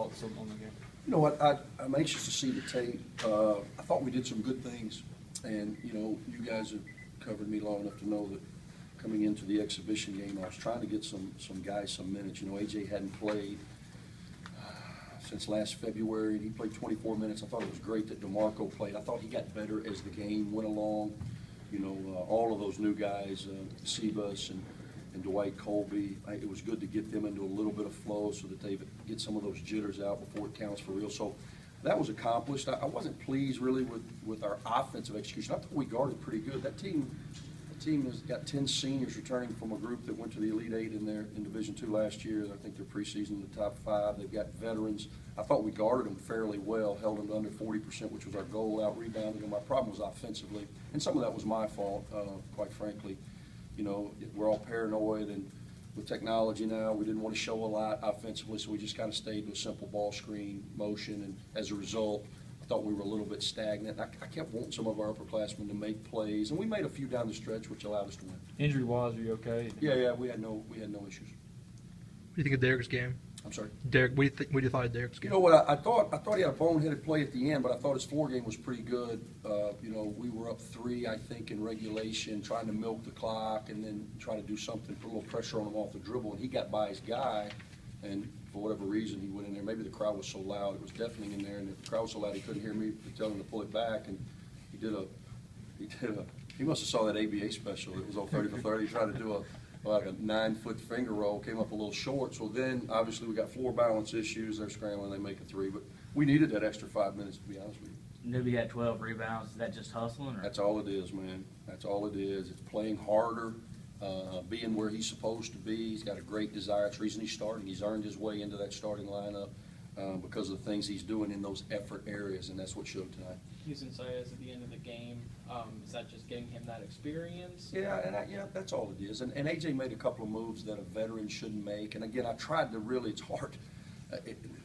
thoughts on the game? You know what, I'm anxious to see the tape. I thought we did some good things, and you know, you guys have covered me long enough to know that coming into the exhibition game, I was trying to get some guys some minutes. You know, AJ hadn't played since last February, and he played 24 minutes. I thought it was great that DeMarco played. I thought he got better as the game went along. You know, all of those new guys, Sebas and Dwight Colby, it was good to get them into a little bit of flow so that they get some of those jitters out before it counts for real. So that was accomplished. I wasn't pleased really with our offensive execution. I thought we guarded pretty good. That team has got 10 seniors returning from a group that went to the Elite Eight in Division II last year. I think they're preseason in the top 5. They've got veterans. I thought we guarded them fairly well, held them to under 40%, which was our goal, out-rebounding them. My problem was offensively, and some of that was my fault, quite frankly. You know, we're all paranoid, and with technology now, we didn't want to show a lot offensively, so we just kind of stayed with simple ball screen motion, and as a result, I thought we were a little bit stagnant. I kept wanting some of our upperclassmen to make plays, and we made a few down the stretch, which allowed us to win. Injury-wise, are you okay? Yeah, we had no issues. What do you think of Derek's game? I'm sorry? Derek, what do you thought of Derek's game? You know what, I thought he had a boneheaded play at the end, but I thought his floor game was pretty good. You know, we were up 3, I think, in regulation, trying to milk the clock and then try to do something, put a little pressure on him off the dribble, and he got by his guy, and for whatever reason, he went in there. Maybe the crowd was so loud, it was deafening in there, and if the crowd was so loud, he couldn't hear me tell him to pull it back, and he must have saw that ABA special. It was on 30 for 30. He tried to do like a 9-foot finger roll, came up a little short. So then, obviously, we got floor balance issues. They're scrambling. They make a 3. But we needed that extra 5 minutes, to be honest with you. Newbie had 12 rebounds. Is that just hustling? Or? That's all it is, man. That's all it is. It's playing harder, being where he's supposed to be. He's got a great desire. It's the reason he's starting. He's earned his way into that starting lineup because of the things he's doing in those effort areas, and that's what showed tonight. Houston Sayers at the end of the game, is that just getting him that experience? Yeah, and that's all it is. And AJ made a couple of moves that a veteran shouldn't make. And again, I tried to really, it's hard.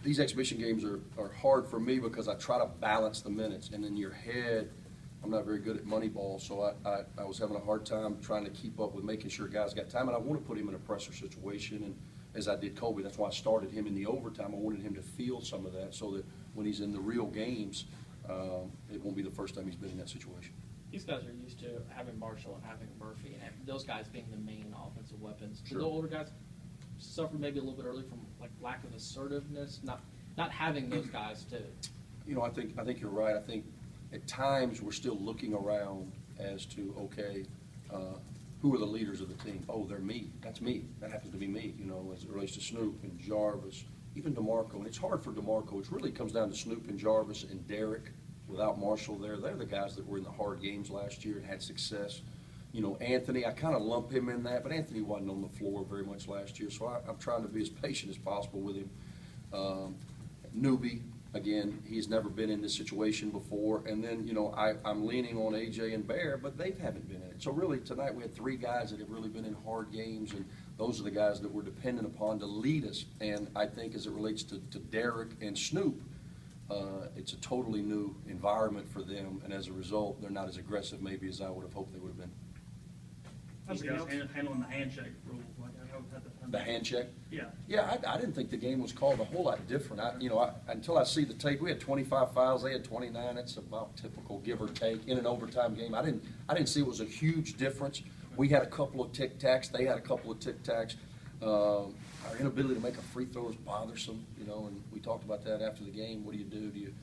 These exhibition games are hard for me because I try to balance the minutes. And in your head, I'm not very good at money ball, so I was having a hard time trying to keep up with making sure guys got time. And I want to put him in a pressure situation, and as I did Kobe, that's why I started him in the overtime. I wanted him to feel some of that so that when he's in the real games, it won't be the first time he's been in that situation. These guys are used to having Marshall and having Murphy and those guys being the main offensive weapons. Sure. The older guys suffer maybe a little bit early from like lack of assertiveness, not having those guys to. You know, I think you're right. I think at times we're still looking around as to okay, who are the leaders of the team? Oh, they're me. That's me. That happens to be me. You know, as it relates to Snoop and Jarvis, even DeMarco. And it's hard for DeMarco. It really comes down to Snoop and Jarvis and Derek. Without Marshall there, they're the guys that were in the hard games last year and had success. You know, Anthony, I kind of lump him in that, but Anthony wasn't on the floor very much last year, so I'm trying to be as patient as possible with him. Newbie, again, he's never been in this situation before. And then, you know, I'm leaning on AJ and Bear, but they haven't been in it. So really tonight we had 3 guys that have really been in hard games, and those are the guys that we're dependent upon to lead us. And I think as it relates to Derek and Snoop, it's a totally new environment for them, and as a result, they're not as aggressive maybe as I would have hoped they would have been. How's you guys handling the handshake rule? The handshake? Yeah. Yeah, I didn't think the game was called a whole lot different. Until I see the tape, we had 25 fouls, they had 29. That's about typical, give or take, in an overtime game. I didn't see it was a huge difference. We had a couple of tic-tacs, they had a couple of tic-tacs. Our inability to make a free throw is bothersome, you know, and we talked about that after the game. What do? Do you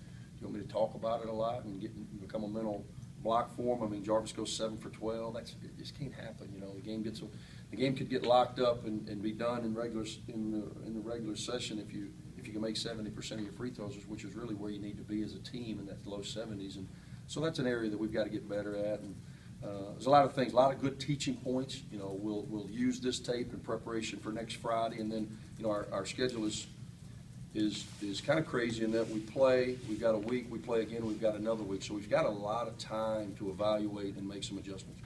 want me to talk about it a lot and become a mental block for him? I mean, Jarvis goes 7 for 12. It just can't happen, you know. The game could get locked up and be done in the regular session if you can make 70% of your free throws, which is really where you need to be as a team in that low 70s. And so that's an area that we've got to get better at. And there's a lot of things, a lot of good teaching points. You know, we'll use this tape in preparation for next Friday, and then you know our schedule is kind of crazy in that we've got a week, we play again, we've got another week, so we've got a lot of time to evaluate and make some adjustments.